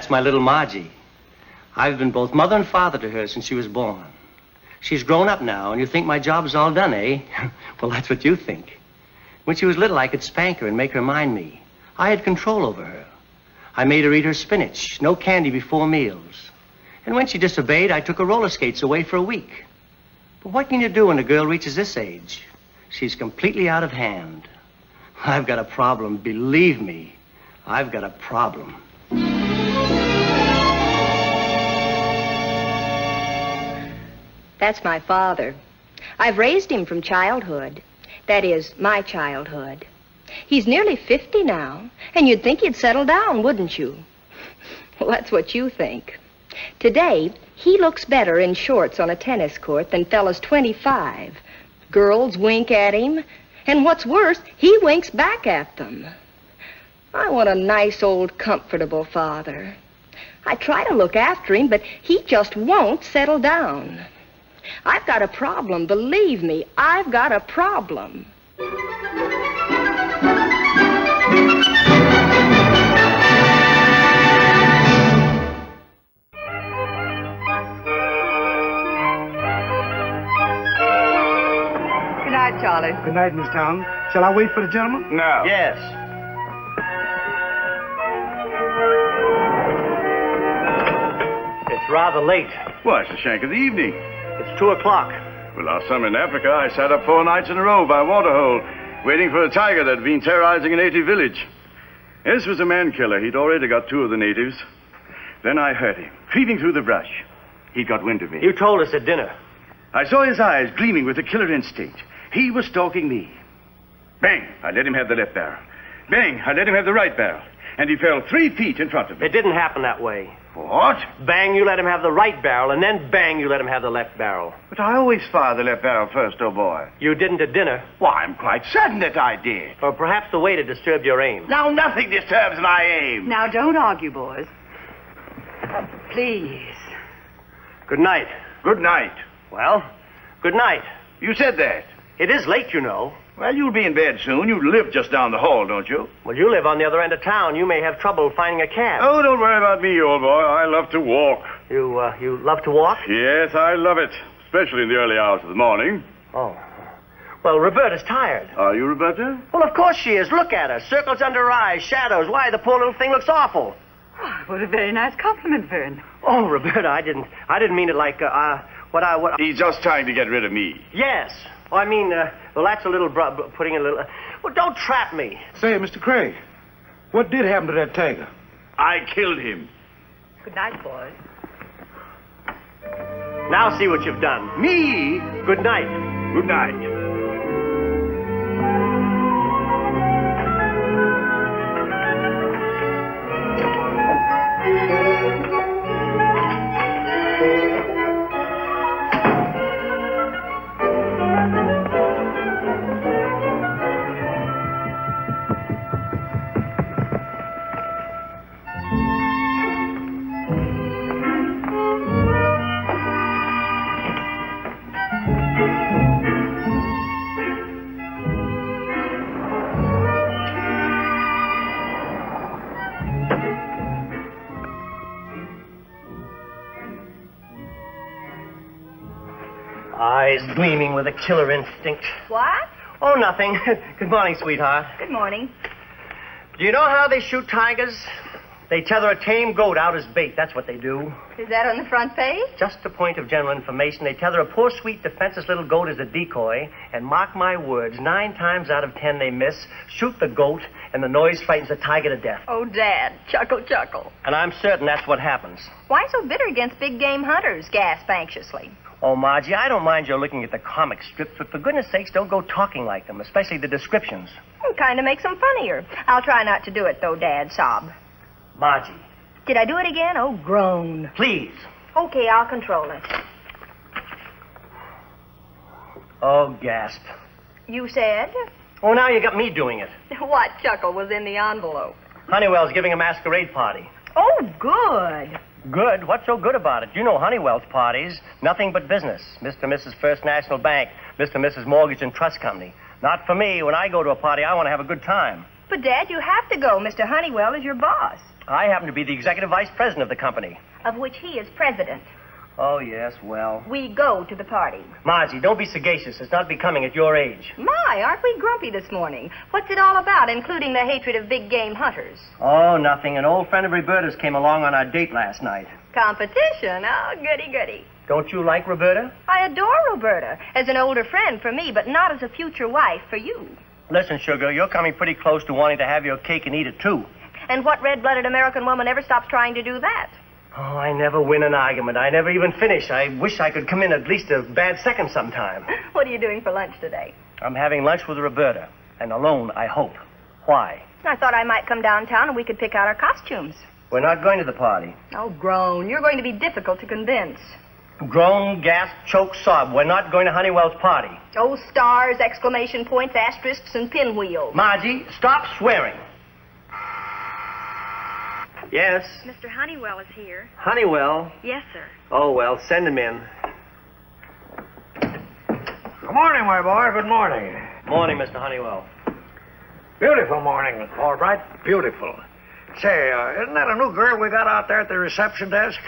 That's my little Margie. I've been both mother and father to her since she was born. She's grown up now, and you think my job's all done, eh? Well, that's what you think. When she was little, I could spank her and make her mind me. I had control over her. I made her eat her spinach, no candy before meals. And when she disobeyed, I took her roller skates away for a week. But what can you do when a girl reaches this age? She's completely out of hand. I've got a problem, believe me. I've got a problem. That's my father. I've raised him from childhood. That is, my childhood. He's nearly 50 now, and you'd think he'd settle down, wouldn't you? Well, that's what you think. Today, he looks better in shorts on a tennis court than fellas 25. Girls wink at him, and what's worse, he winks back at them. I want a nice, old, comfortable father. I try to look after him, but he just won't settle down. I've got a problem, believe me, I've got a problem. Good night, Charlie. Good night, Miss Town. Shall I wait for the gentleman? No. Yes. It's rather late. Well, it's the shank of the evening. It's 2 o'clock. Well, last summer in Africa, I sat up 4 nights in a row by a waterhole, waiting for a tiger that had been terrorizing a native village. This was a man-killer. He'd already got 2 of the natives. Then I heard him, creeping through the brush. He got wind of me. You told us at dinner. I saw his eyes gleaming with a killer instinct. He was stalking me. Bang! I let him have the left barrel. Bang! I let him have the right barrel. And he fell 3 feet in front of me. It didn't happen that way. What? Bang, you let him have the right barrel, and then bang, you let him have the left barrel. But I always fire the left barrel first, oh boy. You didn't at dinner. Why, I'm quite certain that I did. Or perhaps the waiter disturbed your aim. Now, nothing disturbs my aim. Now, don't argue, boys. Please. Good night. Good night. Well, good night. You said that. It is late, you know. Well, you'll be in bed soon. You live just down the hall, don't you? Well, you live on the other end of town. You may have trouble finding a cab. Oh, don't worry about me, old boy. I love to walk. You love to walk? Yes, I love it. Especially in the early hours of the morning. Oh. Well, Roberta's tired. Are you, Roberta? Well, of course she is. Look at her. Circles under her eyes, shadows. Why, the poor little thing looks awful. Oh, what a very nice compliment, Vern. Oh, Roberta, I didn't mean it like, what... He's just trying to get rid of me. Yes. Oh, I mean, well, that's a little... putting a little... well, don't trap me. Say, Mr. Craig, what did happen to that tiger? I killed him. Good night, boys. Now see what you've done. Me? Good night. Good night. Eyes gleaming with a killer instinct. What? Oh, nothing. Good morning, sweetheart. Good morning. Do you know how they shoot tigers? They tether a tame goat out as bait. That's what they do. Is that on the front page? Just a point of general information. They tether a poor, sweet, defenseless little goat as a decoy, and mark my words, 9 times out of 10 they miss, shoot the goat, and the noise frightens the tiger to death. Oh, Dad, chuckle, chuckle. And I'm certain that's what happens. Why so bitter against big game hunters? Gasped anxiously. Oh, Margie, I don't mind your looking at the comic strips, but for goodness sakes, don't go talking like them, especially the descriptions. It kind of makes them funnier. I'll try not to do it, though, Dad. Sob. Margie. Did I do it again? Oh, groan. Please. Okay, I'll control it. Oh, gasp. You said? Oh, now you got me doing it. What chuckle was in the envelope? Honeywell's giving a masquerade party. Oh, good. Good? What's so good about it? You know Honeywell's parties. Nothing but business. Mr. and Mrs. First National Bank. Mr. and Mrs. Mortgage and Trust Company. Not for me. When I go to a party, I want to have a good time. But, Dad, you have to go. Mr. Honeywell is your boss. I happen to be the executive vice president of the company. Of which he is president. Oh, yes, well. We go to the party. Margie, don't be sagacious. It's not becoming at your age. My, aren't we grumpy this morning? What's it all about, including the hatred of big game hunters? Oh, nothing. An old friend of Roberta's came along on our date last night. Competition? Oh, goody, goody. Don't you like Roberta? I adore Roberta as an older friend for me, but not as a future wife for you. Listen, sugar, you're coming pretty close to wanting to have your cake and eat it, too. And what red-blooded American woman ever stops trying to do that? Oh, I never win an argument. I never even finish. I wish I could come in at least a bad second sometime. What are you doing for lunch today? I'm having lunch with Roberta. And alone, I hope. Why? I thought I might come downtown and we could pick out our costumes. We're not going to the party. Oh, groan. You're going to be difficult to convince. Groan, gasp, choke, sob. We're not going to Honeywell's party. Oh, stars, exclamation points, asterisks, and pinwheels. Margie, stop swearing. Yes? Mr. Honeywell is here. Honeywell? Yes, sir. Oh, well, send him in. Good morning, my boy. Good morning. Morning, Mr. Honeywell. Beautiful morning, all right. Beautiful. Say, isn't that a new girl we got out there at the reception desk?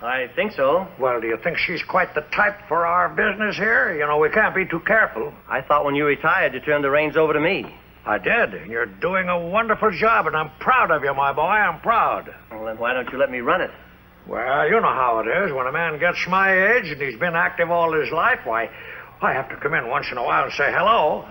I think so. Well, do you think she's quite the type for our business here? You know, we can't be too careful. I thought when you retired, you turned the reins over to me. I did. You're doing a wonderful job, and I'm proud of you, my boy. I'm proud. Well, then why don't you let me run it? Well, you know how it is. When a man gets my age and he's been active all his life, why, I have to come in once in a while and say hello.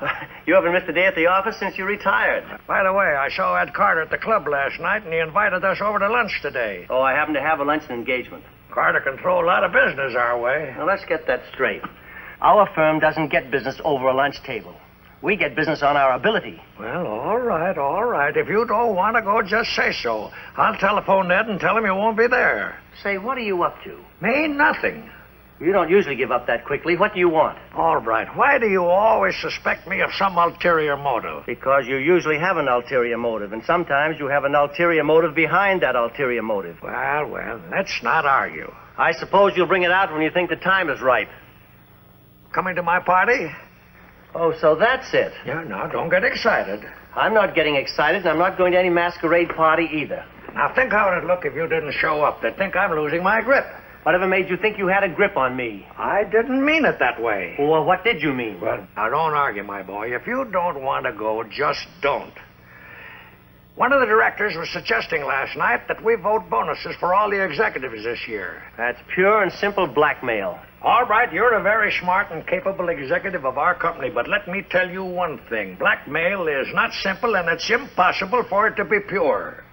You haven't missed a day at the office since you retired. By the way, I saw Ed Carter at the club last night, and he invited us over to lunch today. Oh, I happen to have a luncheon engagement. Carter can throw a lot of business our way. Now, let's get that straight. Our firm doesn't get business over a lunch table. We get business on our ability. Well, all right, all right. If you don't want to go, just say so. I'll telephone Ned and tell him you won't be there. Say, what are you up to? Me, nothing. You don't usually give up that quickly. What do you want? All right. Why do you always suspect me of some ulterior motive? Because you usually have an ulterior motive, and sometimes you have an ulterior motive behind that ulterior motive. Well, let's not argue. I suppose you'll bring it out when you think the time is ripe. Coming to my party? Oh, so that's it. Yeah, now, don't get excited. I'm not getting excited, and I'm not going to any masquerade party either. Now, think how it'd look if you didn't show up. They'd think I'm losing my grip. Whatever made you think you had a grip on me? I didn't mean it that way. Well, what did you mean? Well, now, don't argue, my boy. If you don't want to go, just don't. One of the directors was suggesting last night that we vote bonuses for all the executives this year. That's pure and simple blackmail. All right, you're a very smart and capable executive of our company, but let me tell you one thing. Blackmail is not simple, and it's impossible for it to be pure.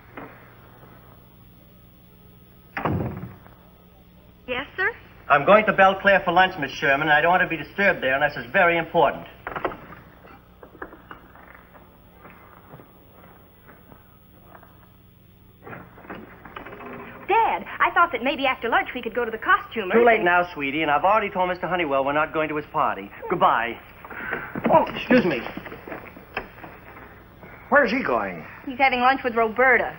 Yes, sir? I'm going to Belle Claire for lunch, Miss Sherman, and I don't want to be disturbed there unless it's very important. Dad, I thought that maybe after lunch we could go to the costumer's. Too late now, sweetie, and I've already told Mr. Honeywell we're not going to his party. Goodbye. Oh, excuse me. Where's he going? He's having lunch with Roberta.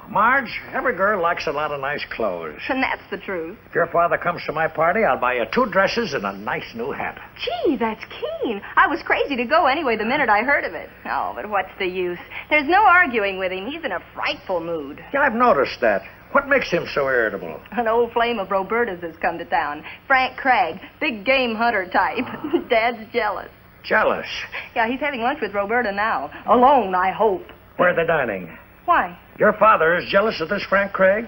Marge, every girl likes a lot of nice clothes. And that's the truth. If your father comes to my party, I'll buy you 2 dresses and a nice new hat. Gee, that's keen. I was crazy to go anyway the minute I heard of it. Oh, but what's the use? There's no arguing with him. He's in a frightful mood. Yeah, I've noticed that. What makes him so irritable? An old flame of Roberta's has come to town. Frank Craig, big game hunter type. Dad's jealous. Jealous? Yeah, he's having lunch with Roberta now. Alone, I hope. Where are they dining? Why? Your father is jealous of this Frank Craig?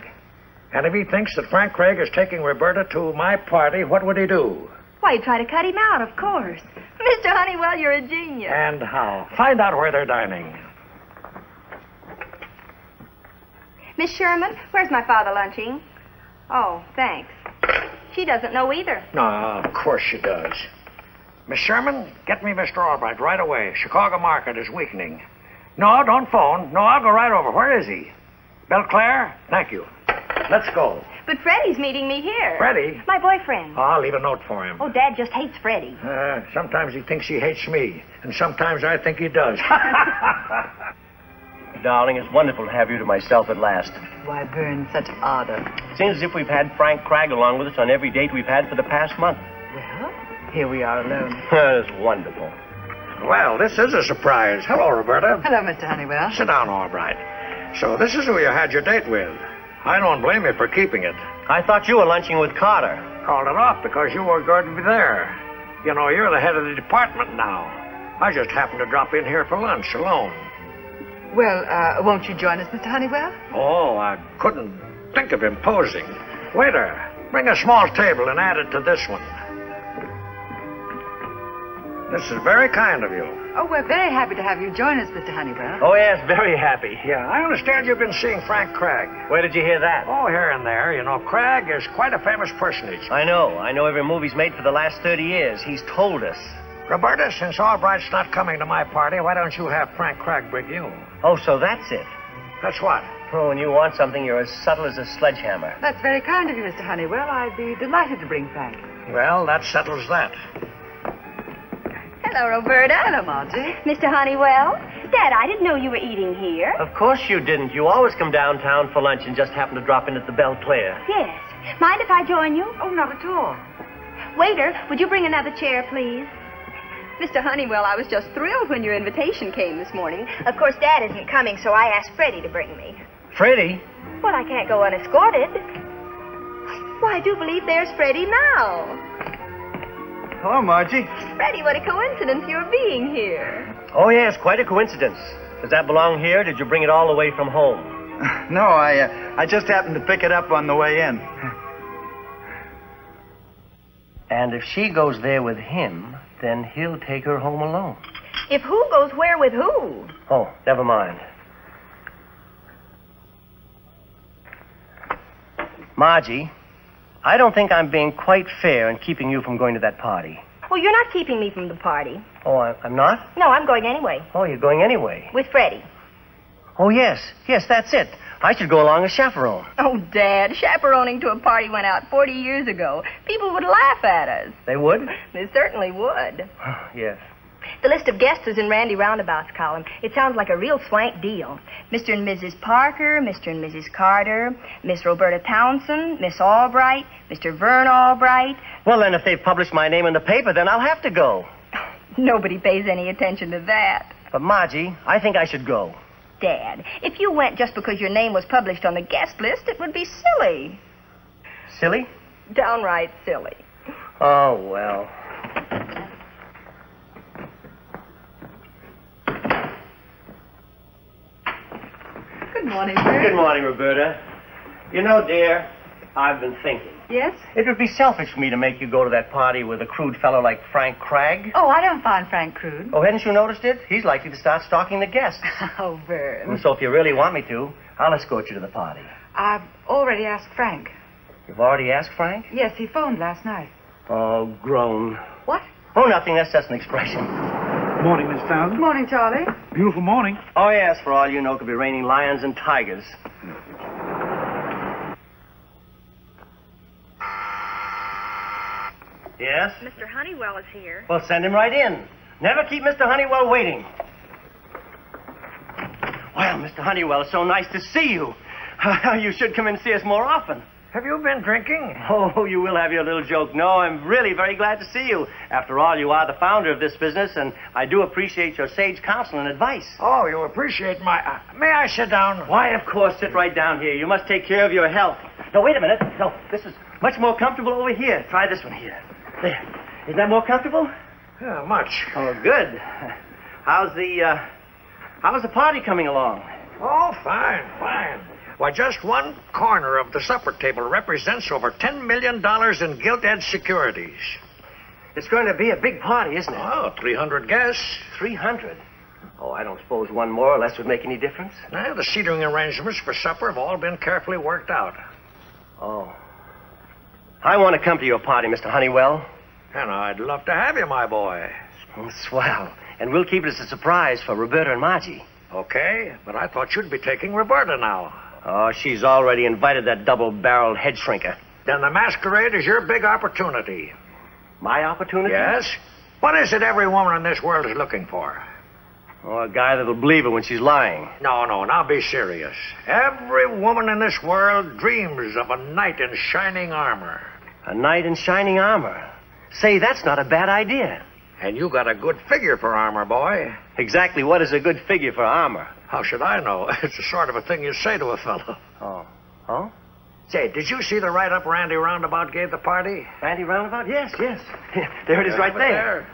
And if he thinks that Frank Craig is taking Roberta to my party, what would he do? Why, he'd try to cut him out, of course. Mr. Honeywell, you're a genius. And how? Find out where they're dining. Miss Sherman, where's my father lunching? Oh, thanks. She doesn't know either. No, of course she does. Miss Sherman, get me Mr. Albright right away. Chicago market is weakening. No, don't phone. No, I'll go right over. Where is he? Belle Claire? Thank you. Let's go. But Freddie's meeting me here. Freddie? My boyfriend. I'll leave a note for him. Oh, Dad just hates Freddie. Sometimes he thinks he hates me, and sometimes I think he does. Darling, it's wonderful to have you to myself at last. Why, Vern, such ardor. Seems as if we've had Frank Craig along with us on every date we've had for the past month. Well, here we are alone. It's wonderful. Well, this is a surprise. Hello, Roberta. Hello, Mr. Honeywell. Sit down, Albright. So this is who you had your date with. I don't blame you for keeping it. I thought you were lunching with Carter. Called it off because you were going to be there. You know, you're the head of the department now. I just happened to drop in here for lunch alone. Well, won't you join us, Mr. Honeywell? Oh, I couldn't think of imposing. Waiter, bring a small table and add it to this one. This is very kind of you. Oh, we're very happy to have you join us, Mr. Honeywell. Oh, yes, very happy. Yeah, I understand you've been seeing Frank Craig. Where did you hear that? Oh, here and there. You know, Craig is quite a famous personage. I know. I know every move he's made for the last 30 years. He's told us. Roberta, since Albright's not coming to my party, why don't you have Frank Craig bring you? Oh, so that's it. That's what? Oh, when you want something, you're as subtle as a sledgehammer. That's very kind of you, Mr. Honeywell. I'd be delighted to bring Frank. Well, that settles that. Hello, Roberta. Hello, Margie. Mr. Honeywell? Dad, I didn't know you were eating here. Of course you didn't. You always come downtown for lunch and just happen to drop in at the Belle Claire. Yes. Mind if I join you? Oh, not at all. Waiter, would you bring another chair, please? Mr. Honeywell, I was just thrilled when your invitation came this morning. Of course, Dad isn't coming, so I asked Freddie to bring me. Freddie? Well, I can't go unescorted. Why, I do believe there's Freddie now. Hello, Margie. Freddie, what a coincidence your being here. Oh, yes, quite a coincidence. Does that belong here? Did you bring it all the way from home? No, I just happened to pick it up on the way in. And if she goes there with him, then he'll take her home alone. If who goes where with who? Oh, never mind. Margie, I don't think I'm being quite fair in keeping you from going to that party. Well, you're not keeping me from the party. Oh, I'm not? No, I'm going anyway. Oh, you're going anyway. With Freddie. Oh, yes, that's it. I should go along as chaperone. Oh, Dad, chaperoning to a party went out 40 years ago. People would laugh at us. They would? They certainly would. Yes. The list of guests is in Randy Roundabout's column. It sounds like a real swank deal. Mr. and Mrs. Parker, Mr. and Mrs. Carter, Miss Roberta Townsend, Miss Albright, Mr. Vern Albright. Well, then, if they've published my name in the paper, then I'll have to go. Nobody pays any attention to that. But, Margie, I think I should go. Dad, if you went just because your name was published on the guest list, it would be silly. Silly? Downright silly. Oh, well. Good morning, Vern. Good morning, Roberta. You know, dear, I've been thinking. Yes? It would be selfish for me to make you go to that party with a crude fellow like Frank Craig. Oh, I don't find Frank crude. Oh, hadn't you noticed it? He's likely to start stalking the guests. Oh, Vern. So if you really want me to, I'll escort you to the party. I've already asked Frank. You've already asked Frank? Yes, he phoned last night. Oh, groan. What? Oh, nothing. That's just an expression. Morning, Miss Townsend. Morning, Charlie. Beautiful morning. Oh, yes, for all you know, it could be raining lions and tigers. Yes? Mr. Honeywell is here. Well, send him right in. Never keep Mr. Honeywell waiting. Well, Mr. Honeywell, it's so nice to see you. You should come and see us more often. Have you been drinking? Oh, you will have your little joke. No, I'm really very glad to see you. After all, you are the founder of this business, and I do appreciate your sage counsel and advice. Oh, you appreciate my... may I sit down? Why, of course, sit right down here. You must take care of your health. No, wait a minute. No, this is much more comfortable over here. Try this one here. There. Is that more comfortable? Yeah, much. Oh, good. How's the party coming along? Oh, fine, fine. Why, just one corner of the supper table represents over $10 million in gilt-edged securities. It's going to be a big party, isn't it? Oh, 300 guests. 300? Oh, I don't suppose one more or less would make any difference. Now, the seating arrangements for supper have all been carefully worked out. Oh. I want to come to your party, Mr. Honeywell. And I'd love to have you, my boy. Swell. And we'll keep it as a surprise for Roberta and Margie. Okay, but I thought you'd be taking Roberta now. Oh, she's already invited that double-barreled head shrinker. Then the masquerade is your big opportunity. My opportunity? Yes? What is it every woman in this world is looking for? Oh, a guy that'll believe her when she's lying. No, now be serious. Every woman in this world dreams of a knight in shining armor. A knight in shining armor. Say, that's not a bad idea. And you got a good figure for armor, boy. Exactly what is a good figure for armor? How should I know? It's the sort of a thing you say to a fellow. Oh. Oh? Say, did you see the write-up Randy Roundabout gave the party? Randy Roundabout? Yes, yes. There it is right there.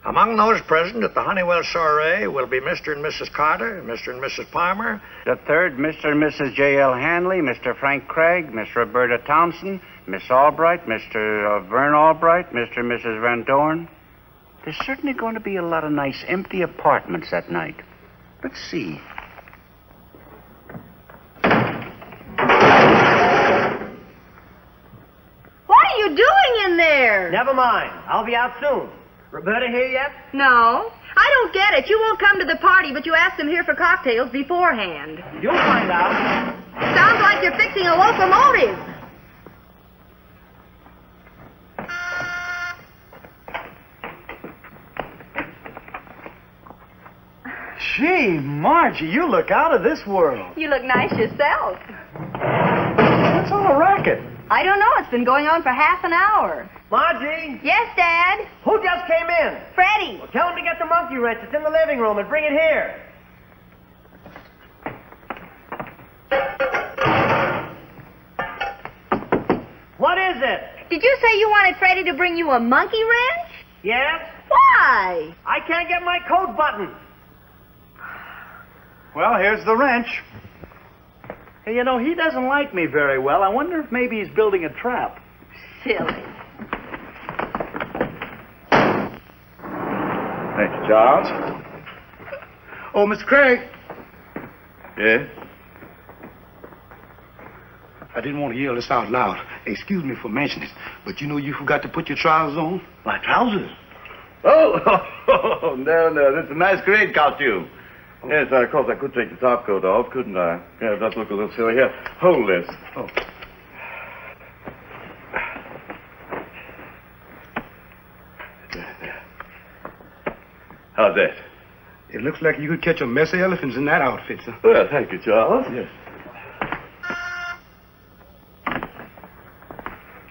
Among those present at the Honeywell soiree will be Mr. and Mrs. Carter, Mr. and Mrs. Palmer. The third, Mr. and Mrs. J.L. Hanley, Mr. Frank Craig, Miss Roberta Thompson, Miss Albright, Mr. Vern Albright, Mr. and Mrs. Van Dorn. There's certainly going to be a lot of nice empty apartments that night. Let's see. What are you doing in there? Never mind. I'll be out soon. Roberta here yet? No. I don't get it. You won't come to the party, but you asked them here for cocktails beforehand. You'll find out. Sounds like you're fixing a locomotive. Gee, Margie, you look out of this world. You look nice yourself. What's all the racket? I don't know. It's been going on for half an hour. Margie, Yes, Dad? who just came in? Freddie. Well, tell him to get the monkey wrench. It's in the living room and bring it here. What is it? Did you say you wanted Freddie to bring you a monkey wrench? Yes? Why? I can't get my coat buttoned. Well, here's the wrench. Hey, you know, he doesn't like me very well. I wonder if maybe he's building a trap. Silly. Thank you, Charles. Oh, Mr. Craig. Yes? I didn't want to yell this out loud. Excuse me for mentioning it, but you know you forgot to put your trousers on? My trousers? Oh, no, that's a masquerade costume. Yes, of course, I could take the top coat off, couldn't I? Yeah, that look a little silly. Here, hold this. Oh. How's that? It looks like you could catch a mess of elephants in that outfit, sir. Well, thank you, Charles. Yes.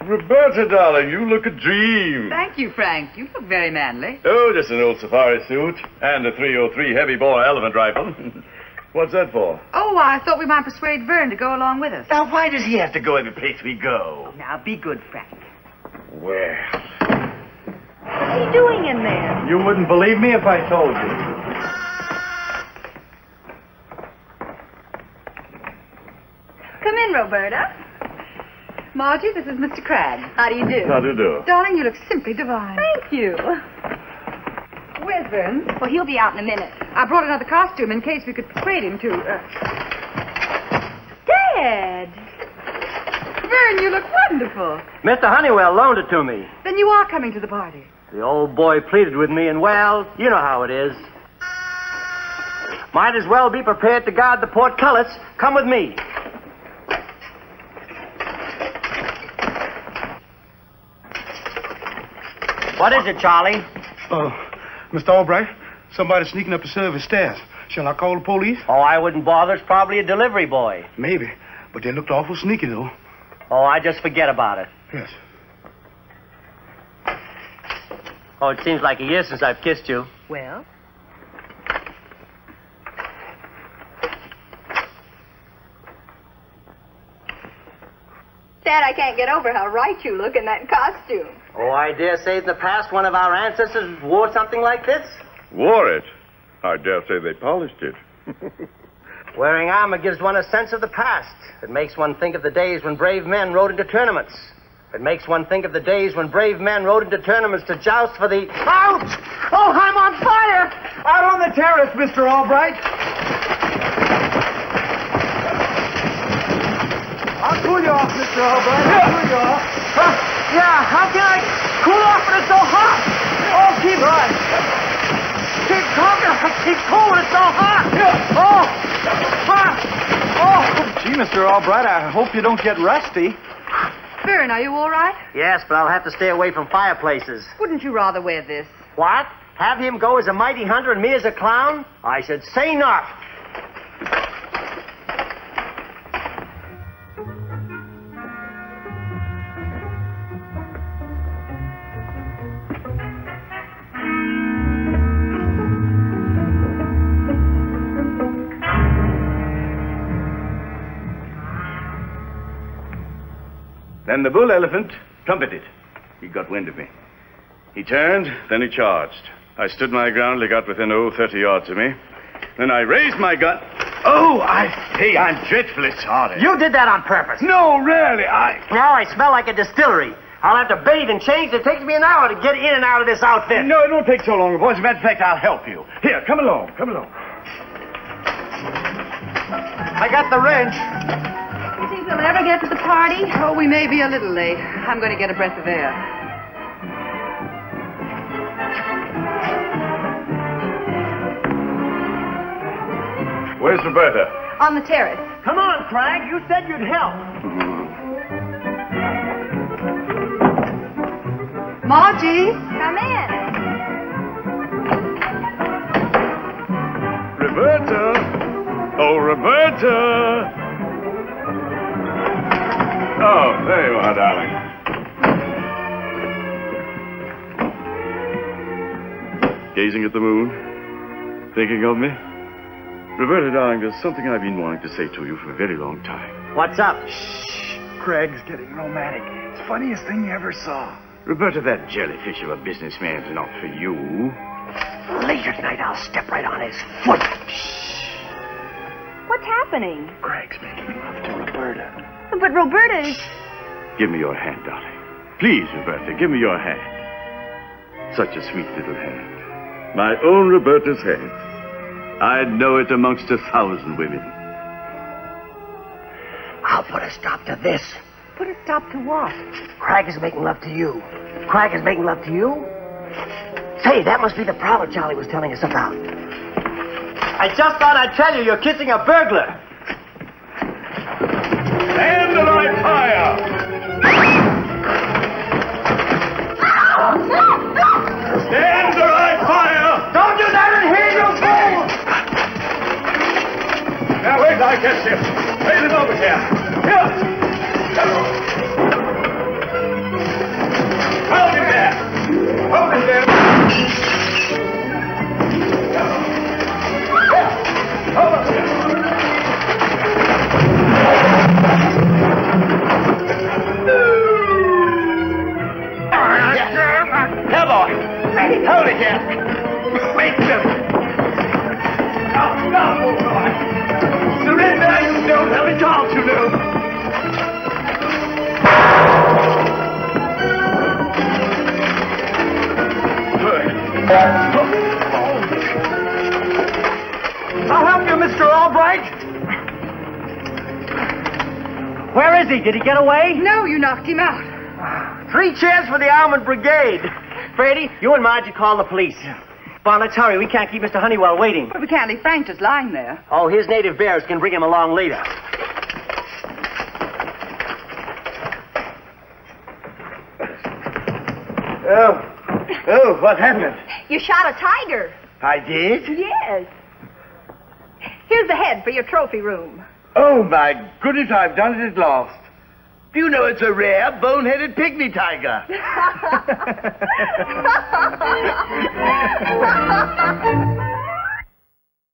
Roberta, darling, you look a dream. Thank you, Frank. You look very manly. Oh, just an old safari suit and a 303 heavy-bore elephant rifle. What's that for? Oh, I thought we might persuade Vern to go along with us. Now, why does he have to go every place we go? Now, be good, Frank. Well, What are you doing in there? You wouldn't believe me if I told you. Come in, Roberta. Margie, this is Mr. Cragg. How do you do? how do you do? Darling, you look simply divine. Thank you. Where's Vern? Well, he'll be out in a minute. I brought another costume in case we could persuade him to. Dad! Vern, you look wonderful. Mr. Honeywell loaned it to me. Then you are coming to the party. The old boy pleaded with me, and, well, you know how it is. Might as well be prepared to guard the portcullis. Come with me. What is it, Charlie? Mr. Albright, somebody's sneaking up the service stairs. Shall I call the police? Oh, I wouldn't bother. It's probably a delivery boy. Maybe, but they looked awful sneaky, though. Oh, I just forget about it. Yes. Oh, it seems like a year since I've kissed you. Well? Dad, I can't get over how right you look in that costume. Oh, I dare say in the past one of our ancestors wore something like this. Wore it? I dare say they polished it. Wearing armor gives one a sense of the past. It makes one think of the days when brave men rode into tournaments. It makes one think of the days when brave men rode into tournaments to joust for the... Ouch! Oh, I'm on fire! Out on the terrace, Mr. Albright. I'll cool you off, Mr. Albright. I'll cool you off. Yeah, how can I cool off when it's so hot? Oh, keep talking. I keep cool when it's so hot. Oh, hot. Oh. Gee, Mr. Albright, I hope you don't get rusty. Vern, are you all right? Yes, but I'll have to stay away from fireplaces. Wouldn't you rather wear this? What? Have him go as a mighty hunter and me as a clown? I should say not. Then the bull elephant trumpeted. He got wind of me. He turned, then he charged. I stood my ground till he got within, 30 yards of me. Then I raised my gun. Oh, I'm dreadfully sorry. You did that on purpose. No, really, Now I smell like a distillery. I'll have to bathe and change. It takes me an hour to get in and out of this outfit. No, it won't take so long, boys. As a matter of fact, I'll help you. Here, come along. I got the wrench. You think we'll ever get to the party? Oh, we may be a little late. I'm going to get a breath of air. Where's Roberta? On the terrace. Come on, Frank. You said you'd help. Margie? Come in. Roberta! Oh, Roberta! Oh, there you are, darling. Gazing at the moon? Thinking of me? Roberta, darling, there's something I've been wanting to say to you for a very long time. What's up? Craig's getting romantic. It's the funniest thing you ever saw. Roberta, that jellyfish of a businessman's not for you. Later tonight, I'll step right on his foot. What's happening? Craig's making love to Roberta. But Roberta is... Give me your hand, darling. Please, Roberta, give me your hand. Such a sweet little hand. My own Roberta's hand. I'd know it amongst 1,000 women. I'll put a stop to this. Put a stop to what? Craig is making love to you. Craig is making love to you? Say, that must be the prowler Charlie was telling us about. I just thought I'd tell you you're kissing a burglar. Stand and I fire! Stand or I fire! Don't do that in here, you fool! Now, wait till I catch him. Raise him over here. Here! Hold him there! Hold him there! Hold him there! Here, boy. Hold it here. Wait a minute. No, boy. Surrender, you don't. Let me talk to you. I'll help you, Mr. Albright. Where is he? Did he get away? No, you knocked him out. 3 cheers for the Armored Brigade. Brady, you and Margie call the police. Bon, let's hurry. We can't keep Mr. Honeywell waiting. But we can't leave Frank just lying there. Oh, his native bears can bring him along later. Oh, what happened? You shot a tiger. I did? Yes. Here's the head for your trophy room. Oh, my goodness, I've done it at last. Do you know it's a rare, bone-headed pygmy tiger?